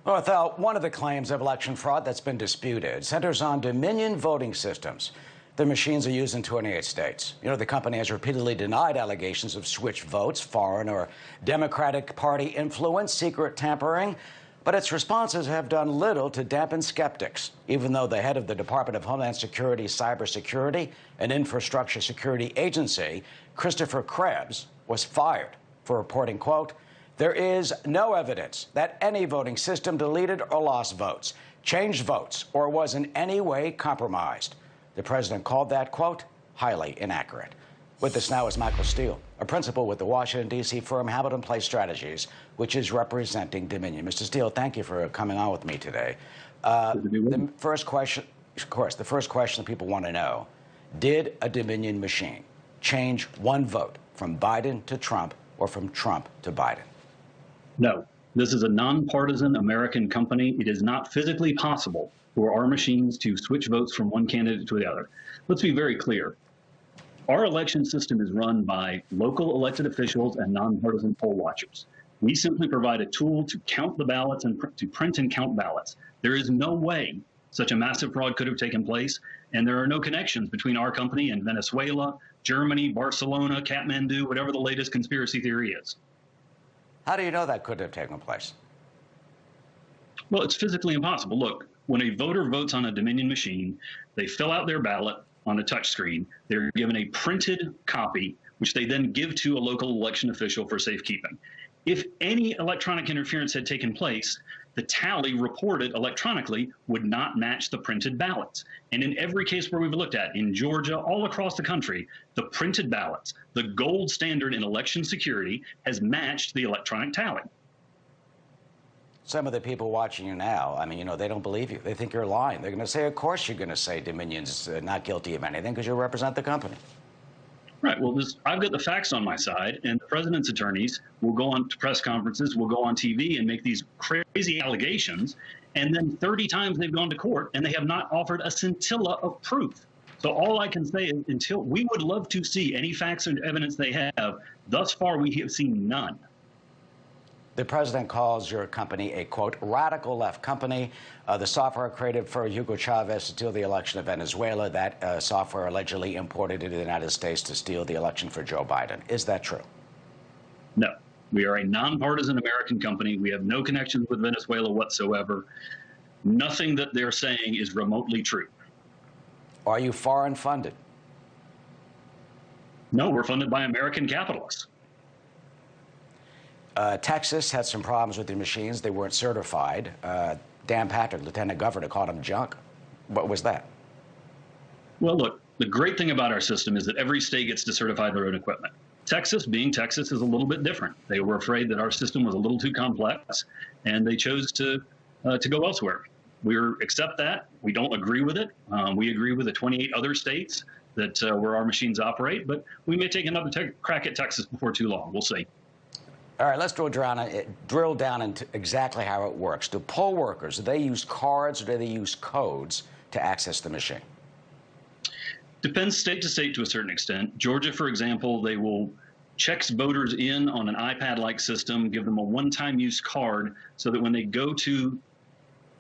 Well, Ethel, one of the claims of election fraud that's been disputed centers on Dominion voting systems. The machines are used in 28 states. You know, the company has repeatedly denied allegations of switch votes, foreign or Democratic Party influence, secret tampering. But its responses have done little to dampen skeptics, even though the head of the Department of Homeland Security, Cybersecurity and Infrastructure Security Agency, Christopher Krebs, was fired for reporting, quote, "There is no evidence that any voting system deleted or lost votes, changed votes, or was in any way compromised." The president called that, quote, "highly inaccurate." With us now is Michael Steele, a principal with the Washington, D.C. firm Hamilton Place Strategies, which is representing Dominion. Mr. Steele, thank you for coming on with me today. The first question, of course, the first question people want to know, did a Dominion machine change one vote from Biden to Trump or from Trump to Biden? No. This is a nonpartisan American company. It is not physically possible for our machines to switch votes from one candidate to the other. Let's be very clear. Our election system is run by local elected officials and nonpartisan poll watchers. We simply provide a tool to count the ballots and to print and count ballots. There is no way such a massive fraud could have taken place, and there are no connections between our company and Venezuela, Germany, Barcelona, Kathmandu, whatever the latest conspiracy theory is. How do you know that couldn't have taken place? Well, it's physically impossible. Look, when a voter votes on a Dominion machine, they fill out their ballot on a touchscreen. They're given a printed copy, which they then give to a local election official for safekeeping. If any electronic interference had taken place, the tally reported electronically would not match the printed ballots. And in every case where we've looked at, in Georgia, all across the country, the printed ballots, the gold standard in election security, has matched the electronic tally. Some of the people watching you now, I mean, you know, they don't believe you. They think you're lying. They're going to say, of course you're going to say Dominion's not guilty of anything because you represent the company. Right. Well, I've got the facts on my side, and the president's attorneys will go on to press conferences, will go on TV and make these crazy allegations, and then 30 times they've gone to court, and they have not offered a scintilla of proof. So all I can say is until we would love to see any facts or evidence they have, thus far we have seen none. The president calls your company a, quote, radical left company. The software created for Hugo Chavez to steal the election of Venezuela, that software allegedly imported into the United States to steal the election for Joe Biden. Is that true? No. We are a nonpartisan American company. We have no connections with Venezuela whatsoever. Nothing that they're saying is remotely true. Are you foreign funded? No, we're funded by American capitalists. Texas had some problems with the machines. They weren't certified. Dan Patrick, Lieutenant Governor, called them junk. What was that? Well, look, the great thing about our system is that every state gets to certify their own equipment. Texas, being Texas, is a little bit different. They were afraid that our system was a little too complex, and they chose to go elsewhere. We accept that. We don't agree with it. We agree with the 28 other states that where our machines operate, but we may take another crack at Texas before too long. We'll see. All right, let's drill down into exactly how it works. Do poll workers, do they use cards or do they use codes to access the machine? Depends state to state to a certain extent. Georgia, for example, they will check voters in on an iPad-like system, give them a one-time use card so that when they go to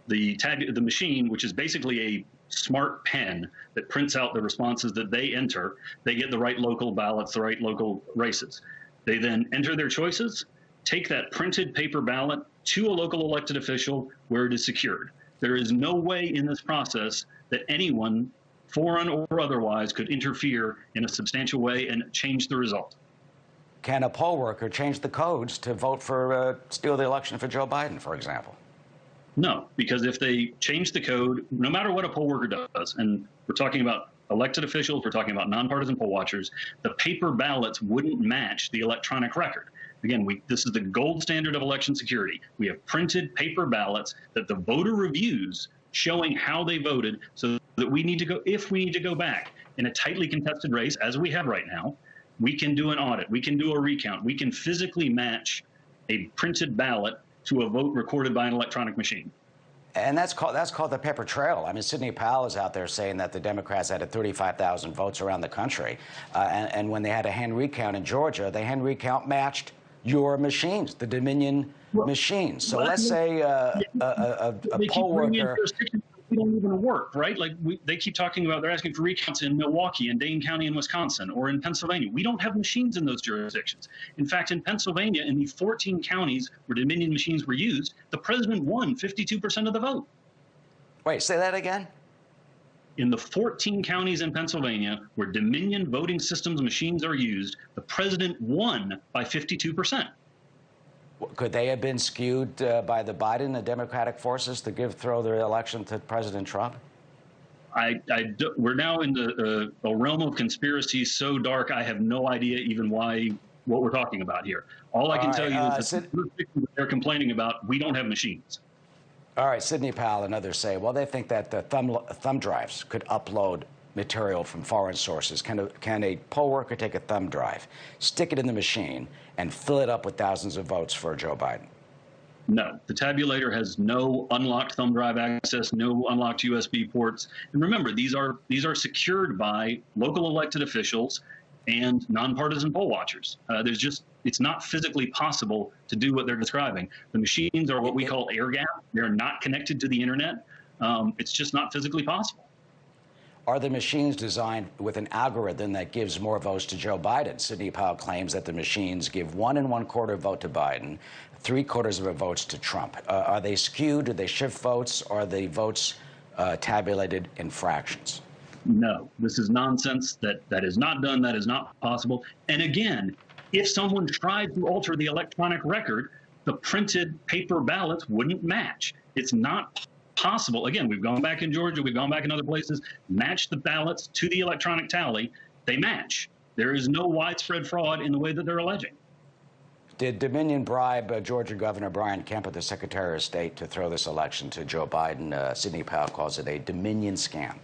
the machine, which is basically a smart pen that prints out the responses that they enter, they get the right local ballots, the right local races. They then enter their choices, take that printed paper ballot to a local elected official where it is secured. There is no way in this process that anyone, foreign or otherwise, could interfere in a substantial way and change the result. Can a poll worker change the codes to vote for, steal the election for Joe Biden, for example? No, because if they change the code, no matter what a poll worker does, and we're talking about elected officials, we're talking about nonpartisan poll watchers, the paper ballots wouldn't match the electronic record. Again, this is the gold standard of election security. We have printed paper ballots that the voter reviews showing how they voted so that we need to go, if we need to go back in a tightly contested race, as we have right now, we can do an audit, we can do a recount, we can physically match a printed ballot to a vote recorded by an electronic machine. And that's called the paper trail. I mean, Sidney Powell is out there saying that the Democrats had 35,000 votes around the country. And when they had a hand recount in Georgia, the hand recount matched your machines, the Dominion machines. So let's say a poll worker. We don't even work, right? Like they keep talking about, they're asking for recounts in Milwaukee and Dane County in Wisconsin or in Pennsylvania. We don't have machines in those jurisdictions. In fact, in Pennsylvania, in the 14 counties where Dominion machines were used, the president won 52% of the vote. Wait, say that again? In the 14 counties in Pennsylvania where Dominion voting systems machines are used, the president won by 52%. Could they have been skewed by the Biden and Democratic forces to throw their election to President Trump? We're now in the realm of conspiracy so dark, I have no idea even what we're talking about here. All I can tell you is that they're complaining about, we don't have machines. All right, Sidney Powell and others say, well, they think that the thumb drives could upload material from foreign sources. Can a poll worker take a thumb drive, stick it in the machine, and fill it up with thousands of votes for Joe Biden? No, the tabulator has no unlocked thumb drive access, no unlocked USB ports. And remember, these are secured by local elected officials and nonpartisan poll watchers. It's not physically possible to do what they're describing. The machines are what we call air gap. They're not connected to the internet. It's just not physically possible. Are the machines designed with an algorithm that gives more votes to Joe Biden? Sidney Powell claims that the machines give 1 1/4 vote to Biden, 3/4 of the votes to Trump. Are they skewed? Do they shift votes? Are the votes tabulated in fractions? No, this is nonsense. That is not done. That is not possible. And again, if someone tried to alter the electronic record, the printed paper ballots wouldn't match. It's not possible. Again, we've gone back in Georgia, we've gone back in other places, matched the ballots to the electronic tally. They match. There is no widespread fraud in the way that they're alleging. Did Dominion bribe Georgia Governor Brian Kemp, the Secretary of State, to throw this election to Joe Biden? Sidney Powell calls it a Dominion scam.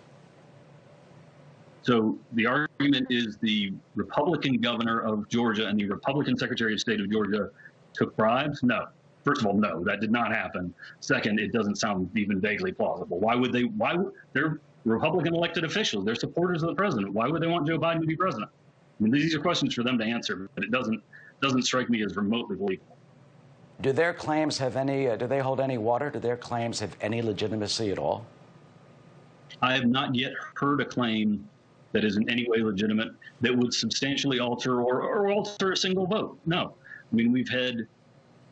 So the argument is the Republican governor of Georgia and the Republican Secretary of State of Georgia took bribes? No. First of all, no, that did not happen. Second, it doesn't sound even vaguely plausible. They're Republican elected officials. They're supporters of the president. Why would they want Joe Biden to be president? I mean, these are questions for them to answer, but it doesn't strike me as remotely believable. Do their claims have do they hold any water? Do their claims have any legitimacy at all? I have not yet heard a claim that is in any way legitimate that would substantially alter or alter a single vote. No. I mean, we've had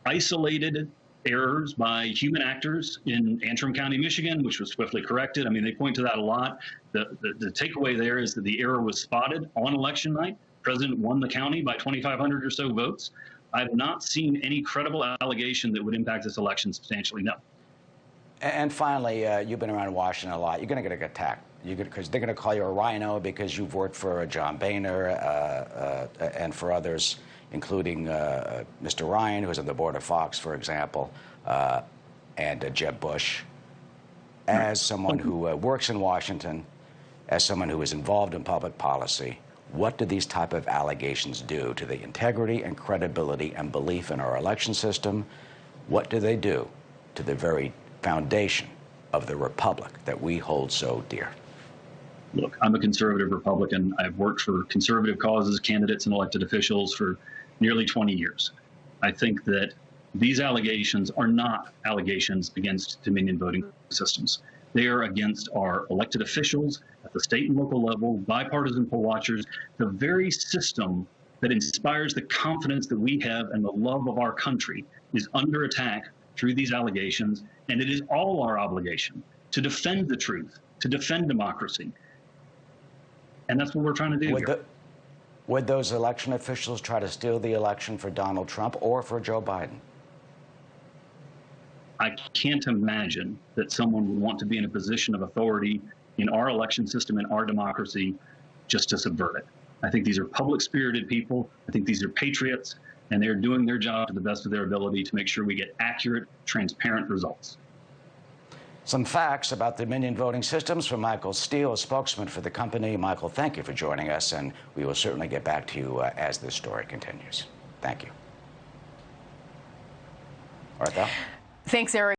isolated errors by human actors in Antrim County, Michigan, which was swiftly corrected. I mean, they point to that a lot. The takeaway there is that the error was spotted on election night. The president won the county by 2,500 or so votes. I've not seen any credible allegation that would impact this election substantially, no. And finally, you've been around Washington a lot. You're going to get attacked. Because they're going to call you a rhino because you've worked for John Boehner and for others, including Mr. Ryan, who was on the board of Fox, for example, and Jeb Bush. As someone who works in Washington, as someone who is involved in public policy, what do these type of allegations do to the integrity and credibility and belief in our election system? What do they do to the very foundation of the republic that we hold so dear? Look, I'm a conservative Republican. I've worked for conservative causes, candidates, and elected officials for nearly 20 years. I think that these allegations are not allegations against Dominion voting systems. They are against our elected officials at the state and local level, bipartisan poll watchers, the very system that inspires the confidence that we have and the love of our country is under attack through these allegations. And it is all our obligation to defend the truth, to defend democracy. And that's what we're trying to do here. Would those election officials try to steal the election for Donald Trump or for Joe Biden? I can't imagine that someone would want to be in a position of authority in our election system, in our democracy, just to subvert it. I think these are public-spirited people. I think these are patriots, and they're doing their job to the best of their ability to make sure we get accurate, transparent results. Some facts about Dominion voting systems from Michael Steele, a spokesman for the company. Michael, thank you for joining us, and we will certainly get back to you as this story continues. Thank you. All right, Val? Thanks, Eric.